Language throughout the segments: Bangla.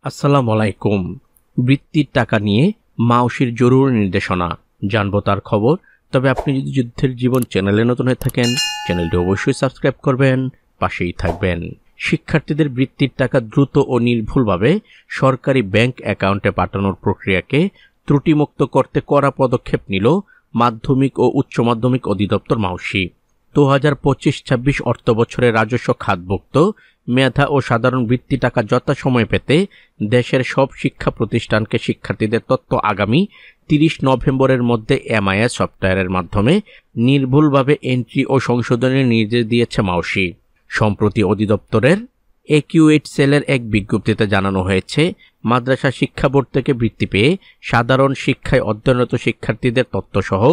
আসসালামু আলাইকুম। বৃত্তির টাকা নিয়ে মাওশির জরুরি নির্দেশনা জানবো তার খবর। তবে আপনি যদি যুদ্ধের জীবন চ্যানেলে নতুন হয়ে থাকেন, চ্যানেলটি অবশ্যই সাবস্ক্রাইব করবেন, পাশেই থাকবেন। শিক্ষার্থীদের বৃত্তির টাকা দ্রুত ও নির্ভুলভাবে সরকারি ব্যাংক অ্যাকাউন্টে পাঠানোর প্রক্রিয়াকে ত্রুটিমুক্ত করতে কড়া পদক্ষেপ নিল মাধ্যমিক ও উচ্চ মাধ্যমিক অধিদপ্তর মাওশি। 2025-26 অর্থবছরে রাজস্ব খাতভুক্ত মেধা ও সাধারণ বৃত্তি টাকা যথাসময়ে পেতে দেশের সব শিক্ষা প্রতিষ্ঠানকে শিক্ষার্থীদের তথ্য আগামী 30 নভেম্বরের মধ্যে এমআইএস সফটওয়্যারের মাধ্যমে নির্ভুলভাবে এন্ট্রি ও সংশোধনের নির্দেশ দিয়েছে মাওশি। সম্প্রতি অধিদপ্তরের একিউএইট সেলের এক বিজ্ঞপ্তিতে জানানো হয়েছে, মাদ্রাসা শিক্ষা বোর্ড থেকে বৃত্তি পেয়ে সাধারণ শিক্ষায় অধ্যয়নরত শিক্ষার্থীদের তথ্যসহ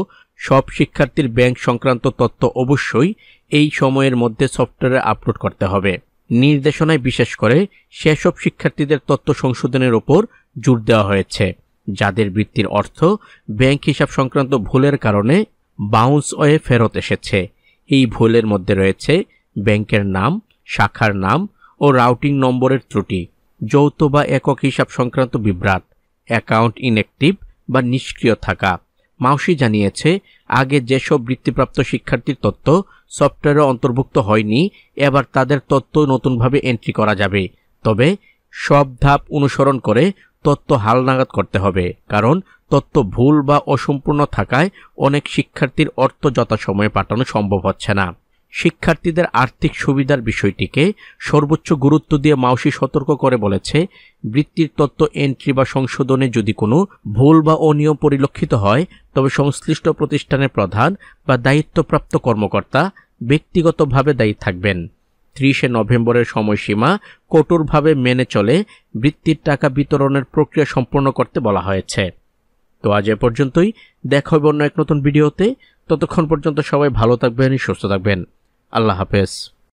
সব শিক্ষার্থীর ব্যাংক সংক্রান্ত তথ্য অবশ্যই এই সময়ের মধ্যে সফটওয়্যারে আপলোড করতে হবে। নির্দেশনায় বিশেষ করে সেসব শিক্ষার্থীদের তথ্য সংশোধনের ওপর জোর দেওয়া হয়েছে যাদের বৃত্তির অর্থ ব্যাংক হিসাব সংক্রান্ত ভুলের কারণে বাউন্স হয়ে ফেরত এসেছে। এই ভুলের মধ্যে রয়েছে ব্যাংকের নাম, শাখার নাম ও রাউটিং নম্বরের ত্রুটি, যৌথ বা একক হিসাব সংক্রান্ত বিভ্রাট, অ্যাকাউন্ট ইনঅ্যাক্টিভ বা নিষ্ক্রিয় থাকা। মাওশি জানিয়েছে, আগে যেসব বৃত্তিপ্রাপ্ত শিক্ষার্থীর তথ্য সফটওয়্যারে অন্তর্ভুক্ত হয়নি, এবার তাদের তথ্য নতুনভাবে এন্ট্রি করা যাবে। তবে সব ধাপ অনুসরণ করে তথ্য হালনাগাদ করতে হবে, কারণ তথ্য ভুল বা অসম্পূর্ণ থাকায় অনেক শিক্ষার্থীর অর্থ যথাসময়ে পাঠানো সম্ভব হচ্ছে না। শিক্ষার্থীদের আর্থিক সুবিধার বিষয়টিকে সর্বোচ্চ গুরুত্ব দিয়ে মাওশি সতর্ক করে বলেছে, বৃত্তির তথ্য এন্ট্রি বা সংশোধনে যদি কোনো ভুল বা অনিয়ম পরিলক্ষিত হয় তবে সংশ্লিষ্ট প্রতিষ্ঠানের প্রধান বা দায়িত্বপ্রাপ্ত কর্মকর্তা ব্যক্তিগতভাবে দায়ী থাকবেন। 30 নভেম্বরের সময়সীমা কঠোরভাবে মেনে চলে বৃত্তির টাকা বিতরণের প্রক্রিয়া সম্পন্ন করতে বলা হয়েছে। তো আজ এ পর্যন্তই, দেখা হবে অন্য এক নতুন ভিডিওতে। ততক্ষণ পর্যন্ত সবাই ভালো থাকবেন, সুস্থ থাকবেন। আল্লাহ হাফেজ।